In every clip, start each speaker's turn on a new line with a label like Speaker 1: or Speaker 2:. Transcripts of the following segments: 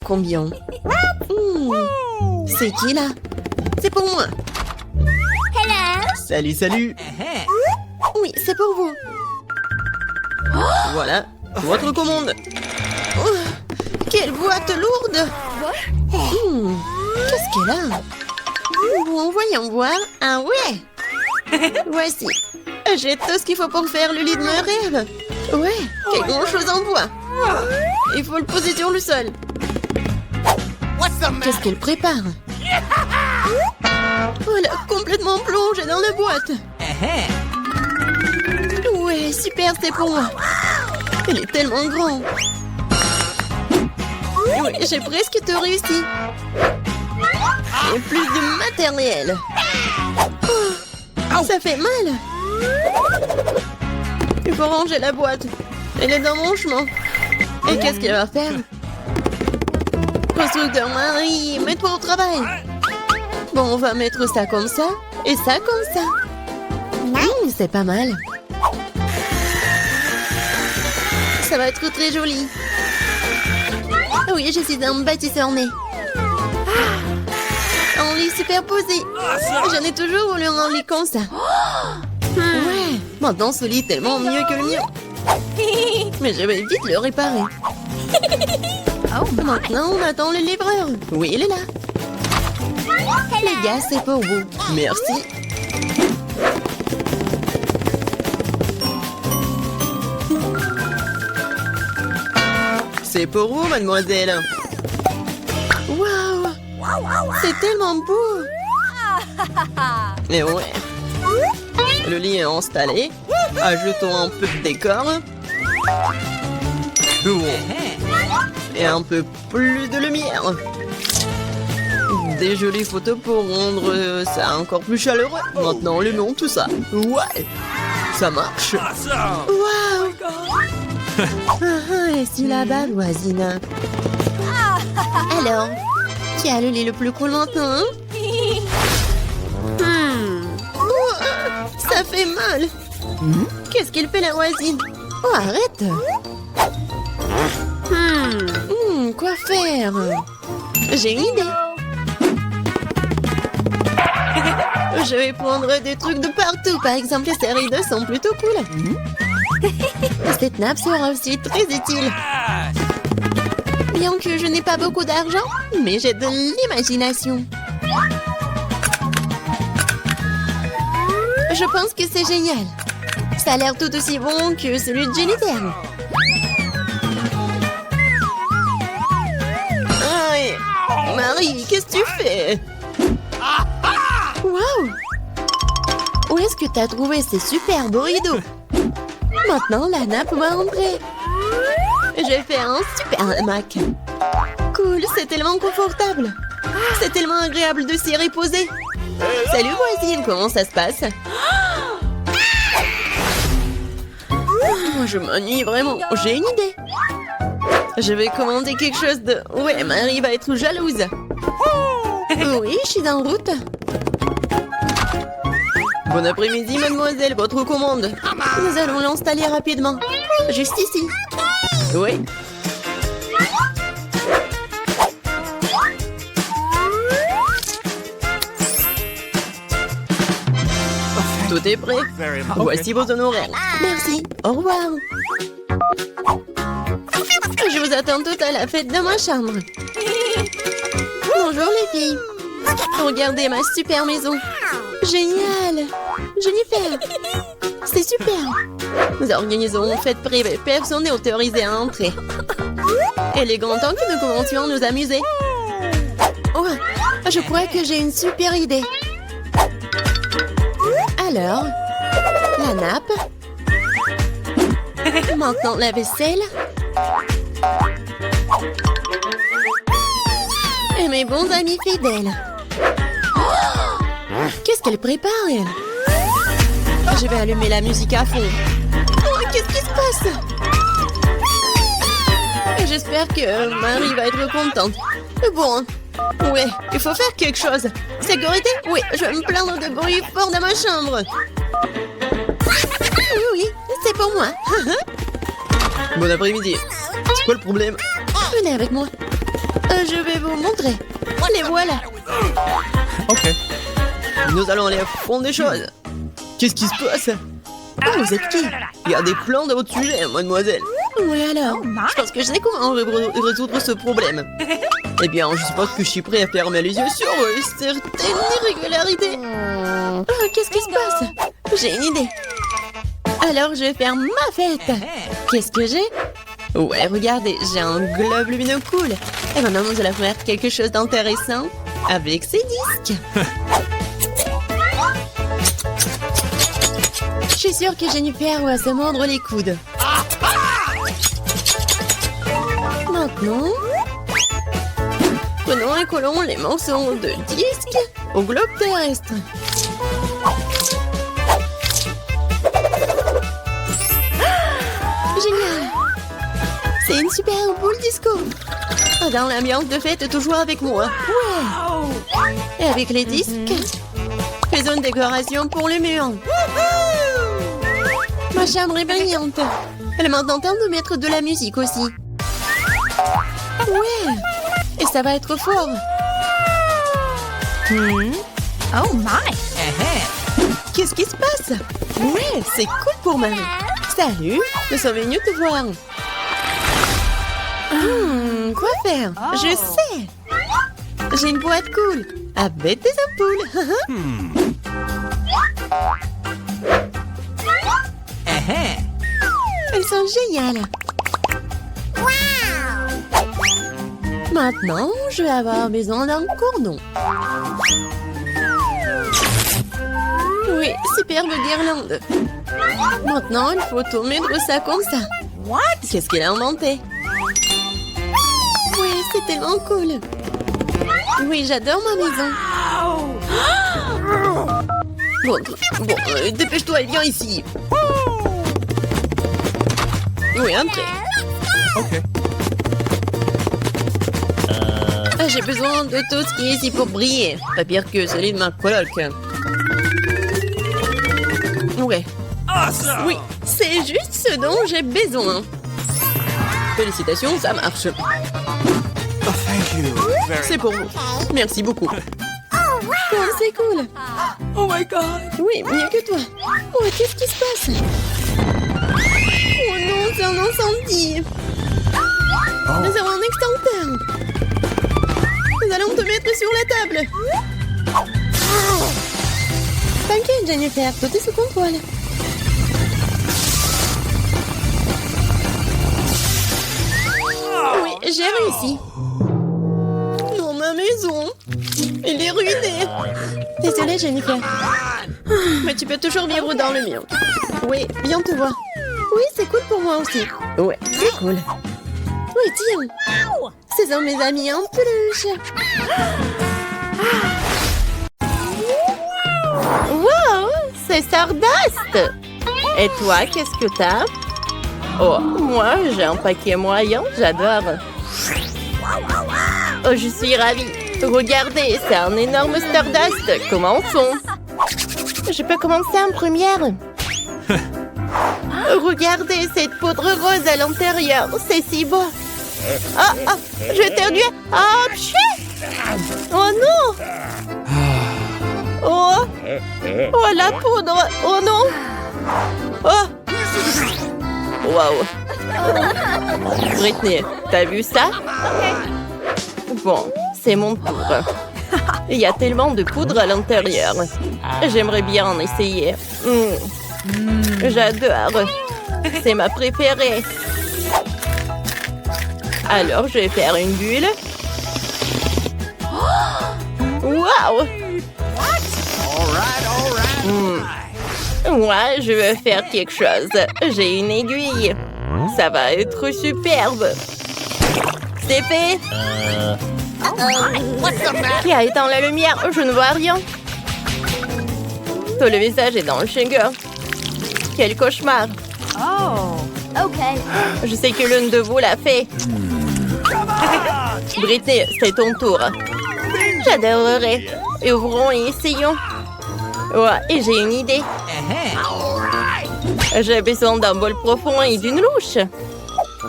Speaker 1: combien. C'est qui là? C'est pour moi.
Speaker 2: Salut, salut.
Speaker 1: Oui, c'est pour vous.
Speaker 2: Voilà, votre commande.
Speaker 1: Oh, quelle boîte lourde. Qu'est-ce qu'elle a? Bon, voyons voir. Ah ouais. Voici. J'ai tout ce qu'il faut pour faire le lit de mes rêves. Ouais, quelle grande chose en bois. Il faut le poser sur le sol. Qu'est-ce qu'elle prépare? Oh, elle a complètement plongé dans la boîte. Ouais, super, c'est pour moi. Elle est tellement grande. Oui, j'ai presque tout réussi. Et plus de matériel. Oh, ça fait mal. Il faut ranger la boîte. Elle est dans mon chemin. Et qu'est-ce qu'elle va faire? Constructeur Marie, mets-toi au travail. Bon, on va mettre ça comme ça et ça comme ça. C'est pas mal. Ça va être très joli. Oui, je suis un bâtisseur né. Un lit superposé. J'en ai toujours voulu un lit comme ça. Ouais, maintenant ce lit est tellement mieux que le mien. Mais je vais vite le réparer. Maintenant, on attend le livreur. Oui, il est là. Les gars, c'est pour vous. Merci.
Speaker 2: C'est pour vous, mademoiselle.
Speaker 1: Waouh! C'est tellement beau!
Speaker 2: Et ouais. Le lit est installé. Ajoutons un peu de décor. Et un peu plus de lumière. Des jolies photos pour rendre ça encore plus chaleureux. Maintenant, allumons tout ça. Ouais, ça marche.
Speaker 1: Waouh! Et si là-bas, voisine? Alors, qui a le lit le plus cool maintenant? Ça fait mal. Qu'est-ce qu'il fait la voisine? Oh, arrête! Quoi faire? J'ai une idée. Je vais prendre des trucs de partout. Par exemple, ces rideaux sont plutôt cool. Cette nappe sera aussi très utile. Bien que je n'ai pas beaucoup d'argent, mais j'ai de l'imagination. Je pense que c'est génial. Ça a l'air tout aussi bon que celui de Jennifer. Aïe! Marie, qu'est-ce que tu fais? Waouh! Où est-ce que tu as trouvé ces super beaux rideaux? Maintenant, la nappe va entrer. Je vais faire un super hamac. Cool, c'est tellement confortable. C'est tellement agréable de s'y reposer. Salut voisine, comment ça se passe? Je m'ennuie vraiment. J'ai une idée. Je vais commander quelque chose de... Ouais, Marie va être jalouse. Oui, je suis en route.
Speaker 2: Bon après-midi, mademoiselle, votre commande.
Speaker 1: Nous allons l'installer rapidement. Juste ici.
Speaker 2: Oui. Tout est prêt. Voici vos honoraires.
Speaker 1: Merci. Au revoir. Je vous attends toutes à la fête de ma chambre. Bonjour les filles. Regardez ma super maison. Génial. Jennifer. C'est super. Nous organisons une fête privée. Personne n'est autorisé à entrer. Il est grand temps que nous commencions à nous amuser. Oh, je crois que j'ai une super idée. Alors, la nappe. Maintenant, la vaisselle. Et mes bons amis fidèles. Qu'est-ce qu'elle prépare, elle? Je vais allumer la musique à fond. Oh, qu'est-ce qui se passe? J'espère que Marie va être contente. Bon, ouais, il faut faire quelque chose. Sécurité? Oui, je vais me plaindre de bruit fort dans ma chambre. Oui, oui, c'est pour moi.
Speaker 2: Bon après-midi. C'est quoi le problème?
Speaker 1: Venez avec moi. Je vais vous montrer. Les voilà.
Speaker 2: Ok. Nous allons aller au fond des choses. Qu'est-ce qui se passe?
Speaker 1: Oh, vous êtes qui?
Speaker 2: Il y a des plans de votre sujet, mademoiselle.
Speaker 1: Oui, alors. Je pense que je sais comment résoudre ce problème.
Speaker 2: Eh bien, je suppose que je suis prêt à fermer les yeux sur
Speaker 1: Certaines irrégularités. Oh, qu'est-ce qui se passe? J'ai une idée. Alors, je vais faire ma fête. Qu'est-ce que j'ai? Ouais, regardez, j'ai un globe lumineux cool. Et maintenant, nous allons faire quelque chose d'intéressant avec ces disques. Je suis sûre que Jennifer va se mordre les coudes. Maintenant, prenons et collons les morceaux de disques au globe terrestre. Génial! C'est une super boule disco. Dans l'ambiance de fête, toujours avec moi. Ouais! Et avec les disques, faisons une décoration pour le mur. Ma chambre est brillante. Elle est maintenant temps de mettre de la musique aussi. Ouais! Et ça va être fort.
Speaker 3: Oh my!
Speaker 1: Qu'est-ce qui se passe? Ouais, c'est cool pour Marie. Salut, nous sommes venus te voir. Quoi faire? Je sais. J'ai une boîte cool avec des ampoules. Elles sont géniales. Maintenant, je vais avoir besoin d'un cordon. Oui, superbe guirlande. Maintenant, il faut tout mettre ça comme ça.
Speaker 3: What?
Speaker 1: Qu'est-ce qu'elle a inventé? Oui, c'est tellement cool. Oui, j'adore ma maison. Bon, dépêche-toi et viens ici. Oui, entrez.
Speaker 2: Ok.
Speaker 1: J'ai besoin de tout ce qui est ici pour briller. Pas pire que celui de ma coloc. Ouais. Oui, c'est juste ce dont j'ai besoin. Félicitations, ça marche. C'est pour vous. Merci beaucoup. Oh, c'est cool.
Speaker 2: Oh my god.
Speaker 1: Oui, mieux que toi. Oh, qu'est-ce qui se passe? Oh non, c'est un incendie. Nous avons un extincteur. Nous allons te mettre sur la table. T'inquiète, Jennifer, tout est sous contrôle. Oui, j'ai réussi. Dans ma maison. Elle est ruinée. Désolée, Jennifer. Mais tu peux toujours vivre dans le mien. Oui, viens te voir. Oui, c'est cool pour moi aussi. Ouais, c'est cool. Oui, tiens. Ce sont mes amis en peluche. Wow, c'est Stardust. Et toi, qu'est-ce que t'as? Oh, moi, j'ai un paquet moyen, j'adore. Oh, je suis ravie. Regardez, c'est un énorme Stardust. Commençons. Je peux commencer en première. Regardez cette poudre rose à l'intérieur. C'est si beau. Ah, je vais éternuer. Ah, oh non. Oh, la poudre. Oh non. Oh. Wow. Britney, t'as vu ça? Bon, c'est mon tour. Il y a tellement de poudre à l'intérieur. J'aimerais bien en essayer. J'adore. C'est ma préférée. Alors, je vais faire une bulle. Wow! Moi, je veux faire quelque chose. J'ai une aiguille. Ça va être superbe. C'est fait. Qui a éteint la lumière? Je ne vois rien. Tout le visage est dans le chewing-gum. Quel cauchemar.
Speaker 3: Oh, ok.
Speaker 1: Je sais que l'une de vous l'a fait. Britney, c'est ton tour. J'adorerais. Ouvrons et essayons. Ouais, et j'ai une idée. J'ai besoin d'un bol profond et d'une louche.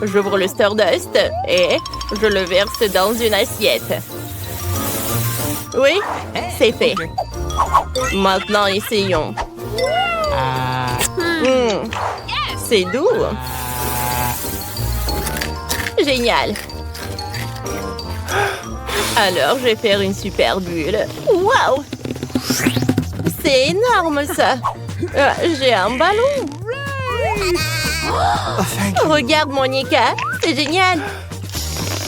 Speaker 1: J'ouvre le Stardust et je le verse dans une assiette. Oui, c'est fait. Maintenant, essayons. C'est doux. Génial. Alors, je vais faire une super bulle. Waouh! C'est énorme, ça. J'ai un ballon. Regarde, Monica. C'est génial.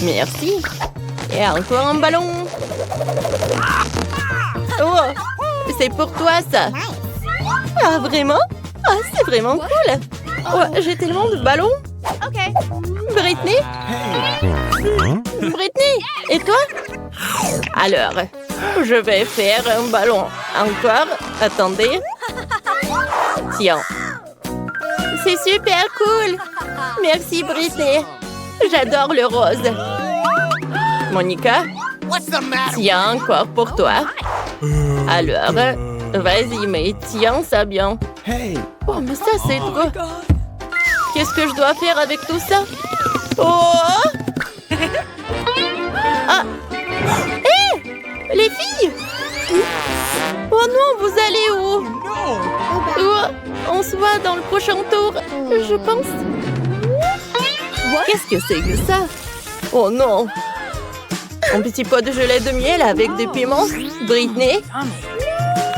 Speaker 1: Merci. Et encore un ballon. Oh, c'est pour toi, ça. Ah, vraiment? Ah, c'est vraiment cool. Oh, j'ai tellement de ballons. Britney? Britney, et toi? Alors, je vais faire un ballon. Encore. Attendez. Tiens. C'est super cool. Merci, Britney. J'adore le rose. Monica? Tiens, encore pour toi. Alors, vas-y, mais tiens ça bien. Oh, mais ça, c'est trop. Qu'est-ce que je dois faire avec tout ça? Oh! Ah! Hé! Les filles! Oh non, vous allez où? Oh, on se voit dans le prochain tour, je pense. Qu'est-ce que c'est que ça? Oh non! Un petit pot de gelée de miel avec des piments. Britney?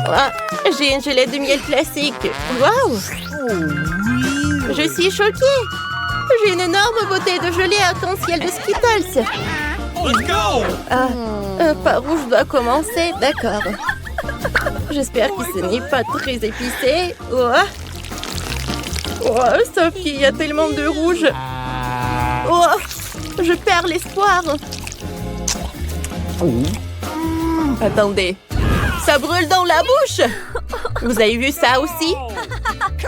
Speaker 1: Ah, j'ai une gelée de miel classique. Waouh! Je suis choquée. J'ai une énorme bouteille de gelée arc-en-ciel de Skittles. Par où je dois commencer? D'accord. J'espère que ce n'est pas très épicé. Oh, sauf qu'il y a tellement de rouge. Oh, je perds l'espoir. Attendez. Ça brûle dans la bouche. Vous avez vu ça aussi?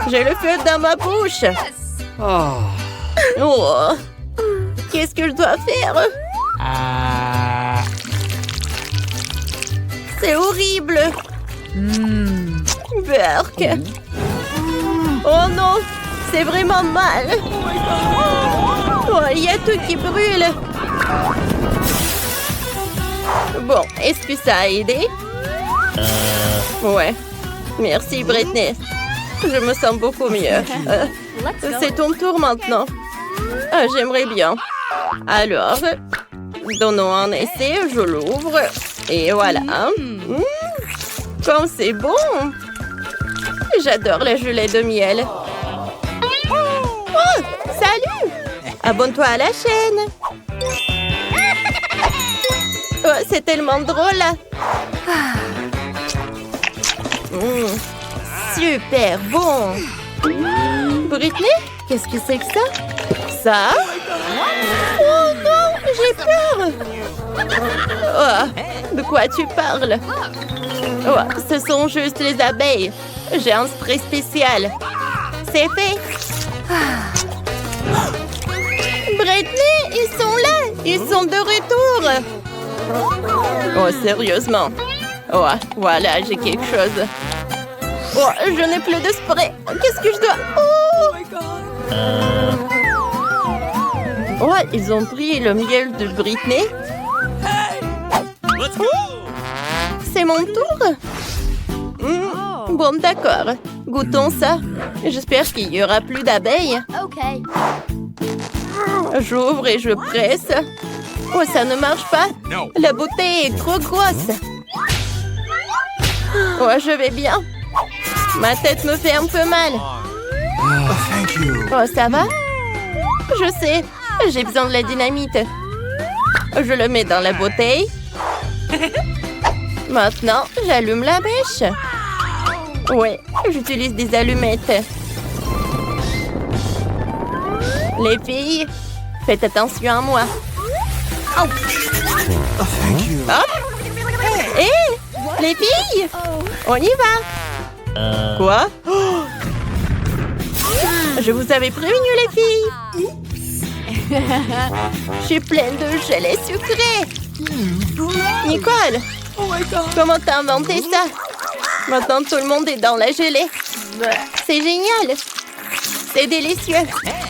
Speaker 1: J'ai le feu dans ma bouche. Oh. Qu'est-ce que je dois faire? C'est horrible. Burk. Oh non, c'est vraiment mal. Oh, il y a tout qui brûle. Bon, est-ce que ça a aidé? Ouais. Merci, Britney. Je me sens beaucoup mieux. C'est ton tour maintenant. J'aimerais bien. Alors, donnons un essai. Je l'ouvre. Et voilà. Comme c'est bon. J'adore la gelée de miel. Oh, salut! Abonne-toi à la chaîne. Oh, c'est tellement drôle. Super bon. Britney, qu'est-ce que c'est que ça? Ça? Oh non, j'ai peur. Oh, de quoi tu parles? Oh, ce sont juste les abeilles. J'ai un spray spécial. C'est fait. Britney, ils sont là. Ils sont de retour. Oh, sérieusement. Oh, voilà, j'ai quelque chose. Oh, je n'ai plus de spray. Qu'est-ce que je dois... Oh, ils ont pris le miel de Britney. C'est mon tour. Bon, d'accord. Goûtons ça. J'espère qu'il y aura plus d'abeilles. J'ouvre et je presse. Oh, ça ne marche pas. La bouteille est trop grosse. Oh, je vais bien. Ma tête me fait un peu mal. Oh, ça va? Je sais. J'ai besoin de la dynamite. Je le mets dans la bouteille. Maintenant, j'allume la mèche. Ouais, j'utilise des allumettes. Les filles, faites attention à moi. Hop! Hé! Les filles! On y va! Quoi? Je vous avais prévenu, les filles! Je suis pleine de gelée sucrée! Nicole! Comment t'as inventé ça? Maintenant, tout le monde est dans la gelée. C'est génial! C'est délicieux!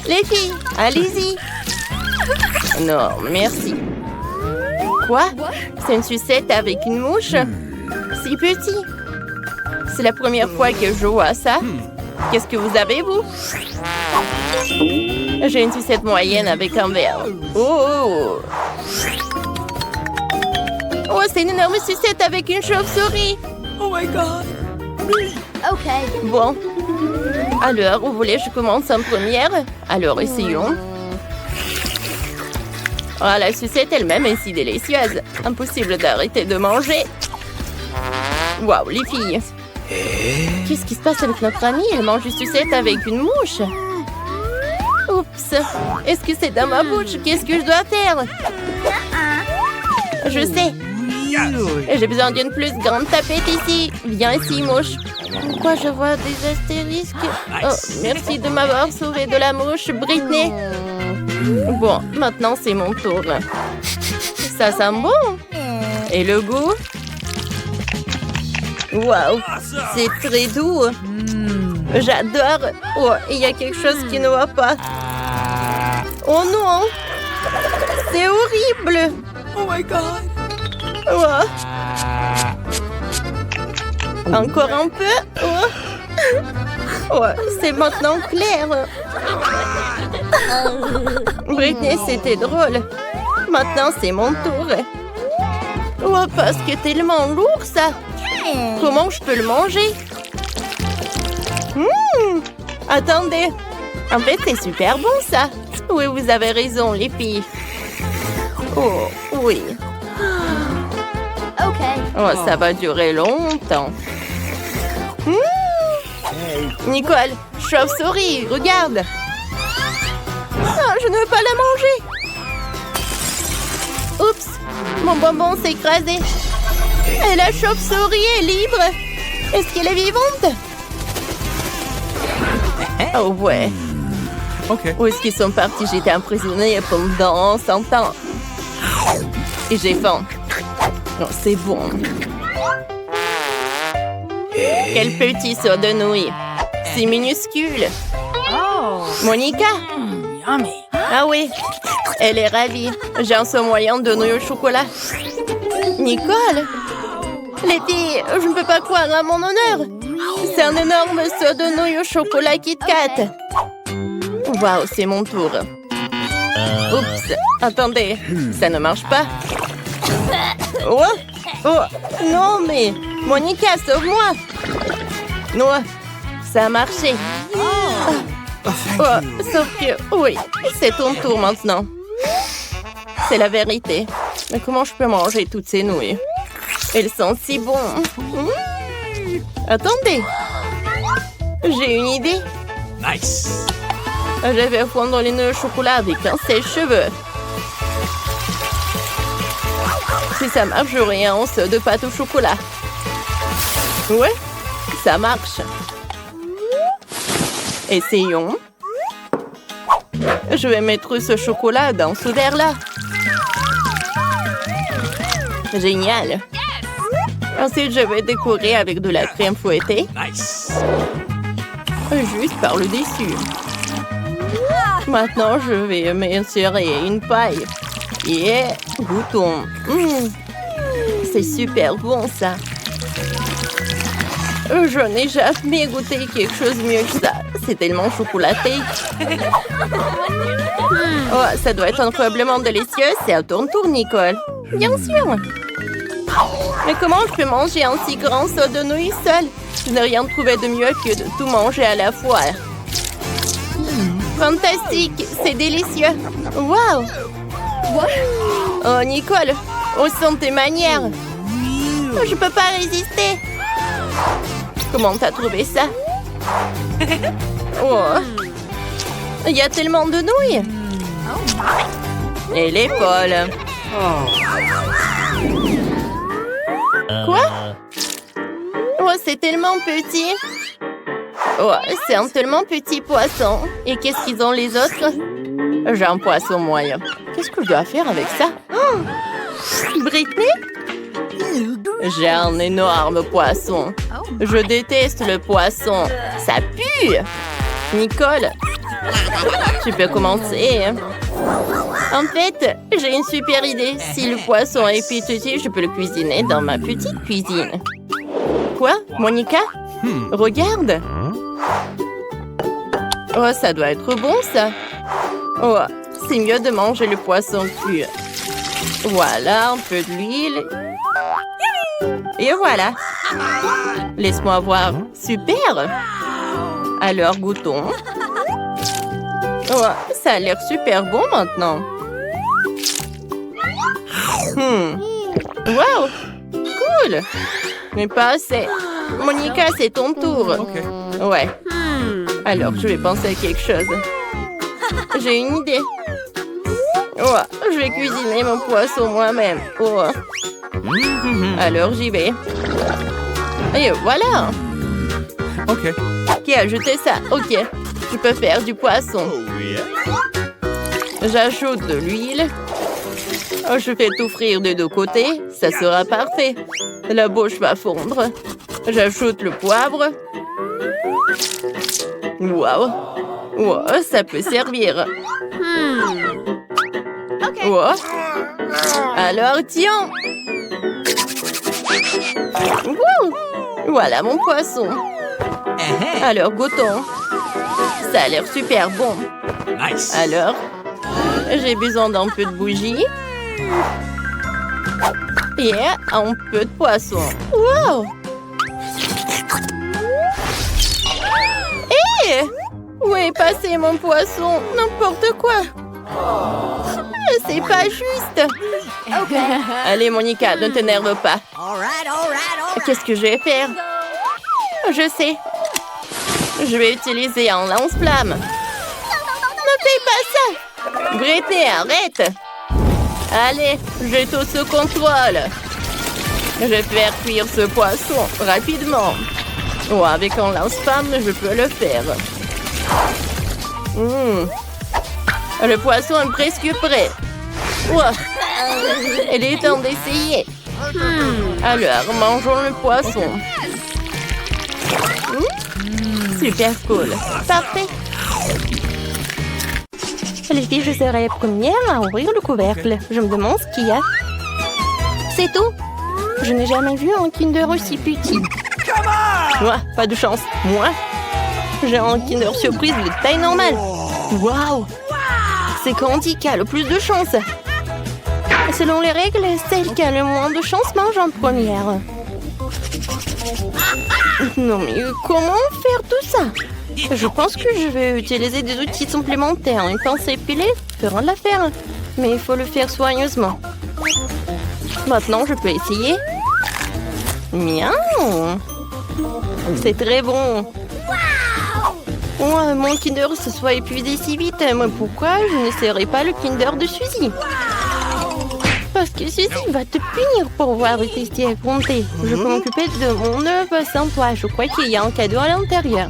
Speaker 1: Les filles, allez-y!
Speaker 2: Non, merci. Quoi? C'est une sucette avec une mouche? Si petit. C'est la première fois que je joue à ça. Qu'est-ce que vous avez, vous? J'ai une sucette moyenne avec un verre. Oh! Oh, c'est une énorme sucette avec une chauve-souris.
Speaker 4: Oh my god.
Speaker 3: Okay.
Speaker 2: Bon. Alors, vous voulez que je commence en première? Alors, essayons. Oh, la sucette elle-même est si délicieuse. Impossible d'arrêter de manger. Waouh, les filles. Qu'est-ce qui se passe avec notre amie? Elle mange une sucette avec une mouche. Oups. Est-ce que c'est dans ma bouche? Qu'est-ce que je dois faire? Je sais. J'ai besoin d'une plus grande tapette ici. Viens ici, mouche. Pourquoi je vois des astérisques? Oh, merci de m'avoir sauvé de la mouche, Britney. Bon, maintenant c'est mon tour. Ça sent bon. Et le goût? Waouh, c'est très doux. J'adore. Oh, il y a quelque chose qui ne va pas. Oh non, c'est horrible.
Speaker 4: Oh my god.
Speaker 2: Oh. Encore un peu. Oh. Oh, c'est maintenant clair. Britney, c'était drôle. Maintenant, c'est mon tour. Oh, parce que tellement lourd, ça. Comment je peux le manger? Attendez. En fait, c'est super bon, ça. Oui, vous avez raison, les filles. Oh, oui.
Speaker 3: Okay.
Speaker 2: Oh, ça va durer longtemps. Nicole, chauve-souris, regarde. Oh, je ne veux pas la manger. Oups, mon bonbon s'est écrasé. Et la chauve-souris est libre. Est-ce qu'elle est vivante? Oh ouais.
Speaker 4: Ok.
Speaker 2: Où est-ce qu'ils sont partis? J'étais emprisonnée pendant 100 ans. Et j'ai faim. Non, c'est bon. Quel petit saut de nouilles. C'est minuscule.
Speaker 3: Oh.
Speaker 2: Monica?
Speaker 3: Yummy.
Speaker 2: Ah oui, elle est ravie. J'ai un saut moyen de nouilles au chocolat. Nicole? Les filles, je ne peux pas croire à mon honneur. C'est un énorme saut de nouilles au chocolat Kit Kat. Waouh, c'est mon tour. Oups, attendez, ça ne marche pas. Oh, oh, non mais, Monica, sauve-moi. Non, ça a marché. Oh, sauf que, oui, c'est ton tour maintenant. C'est la vérité. Mais comment je peux manger toutes ces nouilles? Elles sont si bonnes. Attendez. J'ai une idée.
Speaker 4: Nice.
Speaker 2: Je vais fondre les nouilles au chocolat avec un sèche-cheveux. Si ça marche, j'aurai un once de pâte au chocolat. Ouais, ça marche. Essayons. Je vais mettre ce chocolat dans ce verre-là. Génial. Ensuite, je vais décorer avec de la crème fouettée.
Speaker 4: Nice.
Speaker 2: Juste par le dessus. Maintenant, je vais m'insérer une paille. Et goûtons. C'est super bon, ça. Je n'ai jamais goûté quelque chose de mieux que ça. C'est tellement chocolaté. Oh, ça doit être incroyablement délicieux. C'est à ton tour, Nicole. Bien sûr. Mais comment je peux manger un si grand saut de nouilles seul? Je n'ai rien trouvé de mieux que de tout manger à la fois. Fantastique, c'est délicieux. Waouh. Oh, Nicole, où sont tes manières? Oh, je peux pas résister. Comment t'as trouvé ça? Oh, il y a tellement de nouilles. Elle est folle. Quoi? Oh, c'est tellement petit. Oh, c'est un tellement petit poisson. Et qu'est-ce qu'ils ont les autres? J'ai un poisson moyen. Qu'est-ce que je dois faire avec ça? Oh, Britney? J'ai un énorme poisson. Je déteste le poisson. Ça pue. Nicole, tu peux commencer. En fait, j'ai une super idée. Si le poisson est pétri, je peux le cuisiner dans ma petite cuisine. Quoi, Monica? Regarde. Oh, ça doit être bon, ça. Oh, c'est mieux de manger le poisson cru. Voilà, un peu d'huile. Et voilà. Laisse-moi voir. Super. Alors, goûtons. Oh, ça a l'air super bon maintenant. Wow. Cool. Mais pas assez. Monica, c'est ton tour.
Speaker 4: Okay.
Speaker 2: Ouais. Alors, je vais penser à quelque chose. J'ai une idée. Oh, je vais cuisiner mon poisson moi-même. Oh. Alors, j'y vais. Et voilà.
Speaker 4: Okay.
Speaker 2: Qui a ajouté ça? Ok. Je peux faire du poisson. J'ajoute de l'huile. Je fais tout frire des deux côtés. Ça sera parfait. La bouche va fondre. J'ajoute le poivre. Wow. Wow, ça peut servir. Wow. Alors, tiens. Wow. Voilà mon poisson. Alors, goûtons. Ça a l'air super bon.
Speaker 4: Nice.
Speaker 2: Alors, j'ai besoin d'un peu de bougie. Et un peu de poisson. Wow! Hé! Où est passé mon poisson? N'importe quoi. C'est pas juste. Allez, Monica, ne t'énerve pas. Qu'est-ce que je vais faire? Je sais. Je vais utiliser un lance-flamme. Ne fais pas ça! Britney, arrête! Allez, j'ai tout sous contrôle. Je vais faire cuire ce poisson rapidement. Oh, avec un lance-flamme, je peux le faire. Le poisson est presque prêt. Oh, il est temps d'essayer. Alors, mangeons le poisson. Super cool. Parfait. Les filles, je serai les premières à ouvrir le couvercle. Je me demande ce qu'il y a. C'est tout. Je n'ai jamais vu un Kinder aussi petit. Moi, pas de chance. Moi, j'ai un Kinder surprise de taille normale. Waouh! C'est Candy qui a le plus de chance. Selon les règles, celle qui a le moins de chance mange en première. Non mais comment faire tout ça? Je pense que je vais utiliser des outils supplémentaires. Une pince épilée fera l'affaire. Mais il faut le faire soigneusement. Maintenant, je peux essayer. Miaou! C'est très bon. Oh, mon Kinder se soit épuisé si vite. Mais pourquoi je n'essaierai pas le Kinder de Suzy? Parce que Suzy va te punir pour avoir été effronté. Je peux m'occuper de mon œuvre sans toi. Je crois qu'il y a un cadeau à l'intérieur.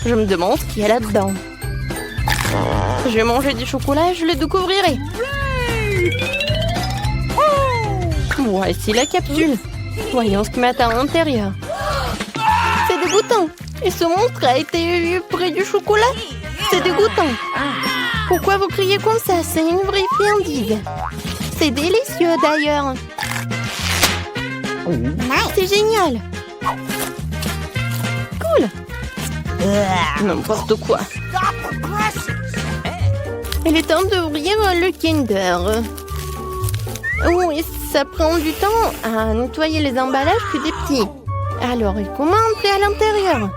Speaker 2: Je me demande ce qu'il y a là-dedans. Je vais manger du chocolat et je le découvrirai. Voici la capsule. Voyons ce qui m'attend à l'intérieur. C'est dégoûtant. Et ce monstre a été près du chocolat. C'est dégoûtant. Pourquoi vous criez comme ça? C'est une vraie friandise. C'est délicieux d'ailleurs. C'est génial. Cool. N'importe quoi. Il est temps d'ouvrir le Kinder. Oh, et ça prend du temps à nettoyer les emballages plus des petits. Alors, comment entrer à l'intérieur?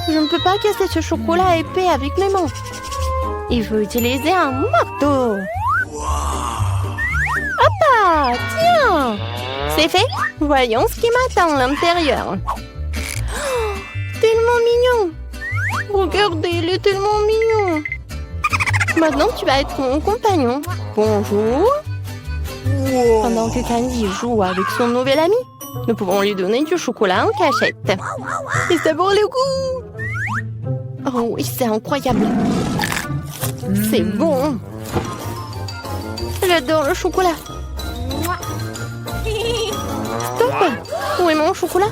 Speaker 2: Je ne peux pas casser ce chocolat épais avec mes mains. Il faut utiliser un marteau. Hop, tiens. C'est fait. Voyons ce qui m'attend à l'intérieur. Oh, tellement mignon. Regardez, il est tellement mignon. Maintenant, tu vas être mon compagnon. Bonjour. Pendant que Candy joue avec son nouvel ami, nous pouvons lui donner du chocolat en cachette. Et ça vaut le coup. Oh oui, c'est incroyable. C'est bon. J'adore le chocolat. Stop. Où est mon chocolat?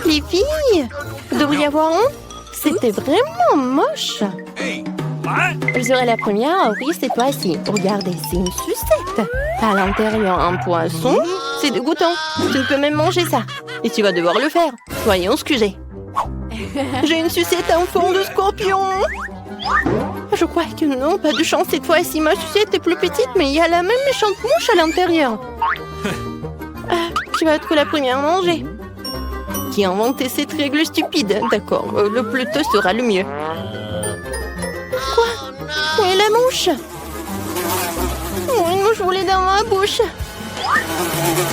Speaker 2: Les filles, vous devriez avoir honte. C'était vraiment moche. Je serai la première à ouvrir cette fois-ci. Regardez, c'est une sucette. À l'intérieur, un poisson. C'est dégoûtant. Tu ne peux même manger ça. Et tu vas devoir le faire. Voyons ce que j'ai. J'ai une sucette en forme de scorpion. Je crois que non, pas de chance cette fois-ci. Ma sucette est plus petite, mais il y a la même méchante mouche à l'intérieur. Tu vas être la première à manger. Qui a inventé cette règle stupide? D'accord, le plus tôt sera le mieux. Quoi? Où est la mouche? Oh, une mouche volée dans ma bouche.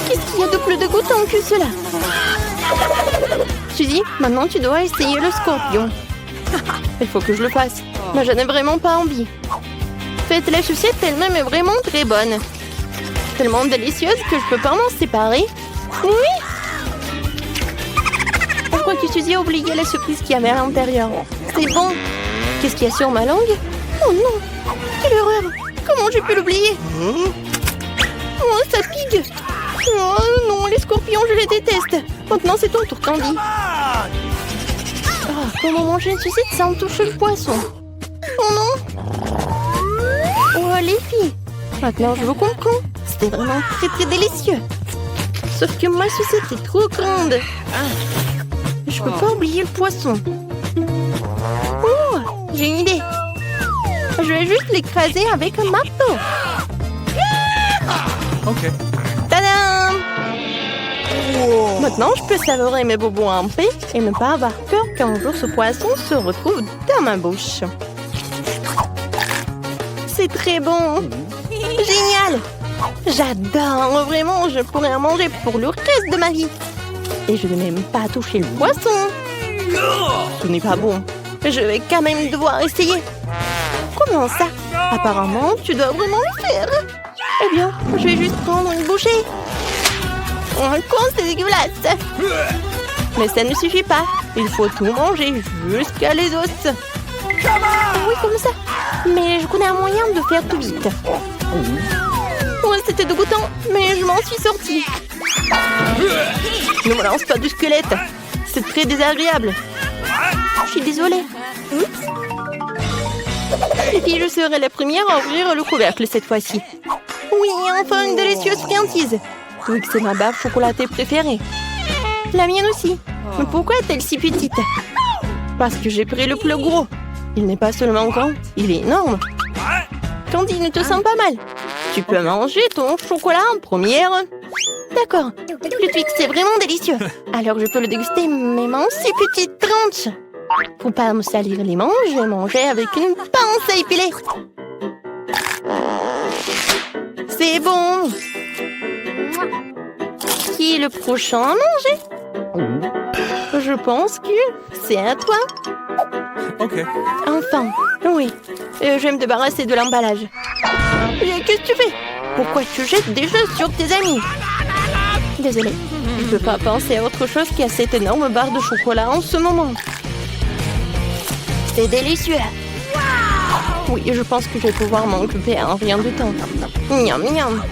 Speaker 2: Qu'est-ce qu'il y a de plus dégoûtant que cela? Suzy, maintenant tu dois essayer le scorpion. Il faut que je le fasse. Mais je n'ai vraiment pas envie. Faites la sucette elle-même est vraiment très bonne. Tellement délicieuse que je peux pas m'en séparer. Oui! Je crois que Suzy a oublié la surprise qu'il y avait à l'intérieur. C'est bon. Qu'est-ce qu'il y a sur ma langue? Oh non! Quelle horreur! Comment j'ai pu l'oublier? Oh, ça pique! Oh non, les scorpions, je les déteste. Maintenant, c'est ton tour, Candy. Oh, comment manger une sucette sans toucher le poisson? Oh non! Oh, les filles! Maintenant, je vous comprends. C'était vraiment très très délicieux. Sauf que ma sucette est trop grande. Je peux pas oublier le poisson. Oh, j'ai une idée. Je vais juste l'écraser avec un marteau.
Speaker 4: Okay.
Speaker 2: Tadam! Maintenant, je peux savourer mes bobos en paix et ne pas avoir peur qu'un jour ce poisson se retrouve dans ma bouche. C'est très bon. Génial! J'adore, vraiment, je pourrais en manger pour le reste de ma vie. Et je ne vais même pas toucher le poisson. Ce n'est pas bon. Je vais quand même devoir essayer. Comment ça? Apparemment, tu dois vraiment le faire. Eh bien, je vais juste prendre une bouchée. Oh, quoi, c'est dégueulasse. Mais ça ne suffit pas. Il faut tout manger jusqu'à les os. Oui, comme ça. Mais je connais un moyen de faire tout vite. Ouais, c'était dégoûtant, mais je m'en suis sortie. Ne me lance pas du squelette. C'est très désagréable. Je suis désolée. Oups. Les filles, je serai la première à ouvrir le couvercle cette fois-ci. Oui, enfin une délicieuse friandise. Oui, c'est ma baffe chocolatée préférée. La mienne aussi. Mais pourquoi est-elle si petite? Parce que j'ai pris le plus gros. Il n'est pas seulement grand, il est énorme. Candy, ne te sens pas mal. Tu peux manger ton chocolat en première. D'accord. Le Twix, c'est vraiment délicieux. Alors je peux le déguster même en si petite tranche. Pour pas me salir les manches, je vais manger avec une pince à épiler. C'est bon. Qui est le prochain à manger? Je pense que c'est à toi.
Speaker 4: Ok.
Speaker 2: Enfin, oui. Je vais me débarrasser de l'emballage. Qu'est-ce que tu fais? Pourquoi tu jettes des choses sur tes amis? Désolée, je ne peux pas penser à autre chose qu'à cette énorme barre de chocolat en ce moment. C'est délicieux. Oui, je pense que je vais pouvoir m'en occuper en rien de temps. Miam, miam.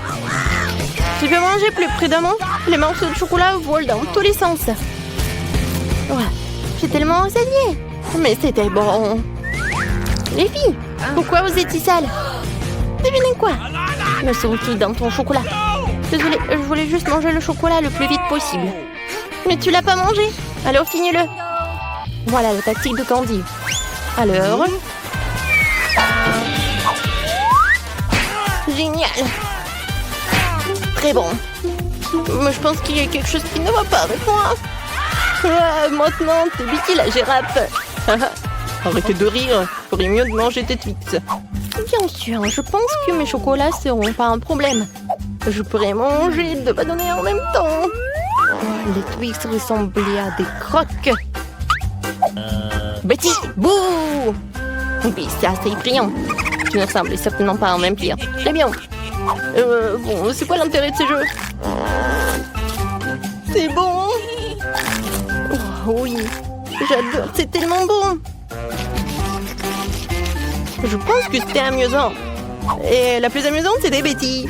Speaker 2: Tu peux manger plus prudemment? Les morceaux de chocolat volent dans tous les sens. Ouais, j'ai tellement essayé. Mais c'était bon. Les filles, pourquoi vous étiez sales? Devinez quoi? Le sont-ils dans ton chocolat? Désolée, je voulais juste manger le chocolat le plus vite possible. Mais tu l'as pas mangé? Alors finis-le. Voilà la tactique de Candy. Alors... Génial. Très bon. Mais je pense qu'il y a quelque chose qui ne va pas avec moi. Maintenant, t'es Vicky la girafe. Arrête de rire. Ferait mieux de manger tes Twix. Bien sûr, je pense que mes chocolats seront pas un problème. Je pourrais manger deux bâtonnets en même temps. Les Twix ressemblaient à des croques. Betty, bouh! Oui, c'est assez effrayant. Tu ne ressembles certainement pas à un vampire. Très bien. Bon, c'est quoi l'intérêt de ces jeux? C'est bon. Oh, oui, j'adore, c'est tellement bon. Je pense que c'était amusant. Et la plus amusante, c'était Betty.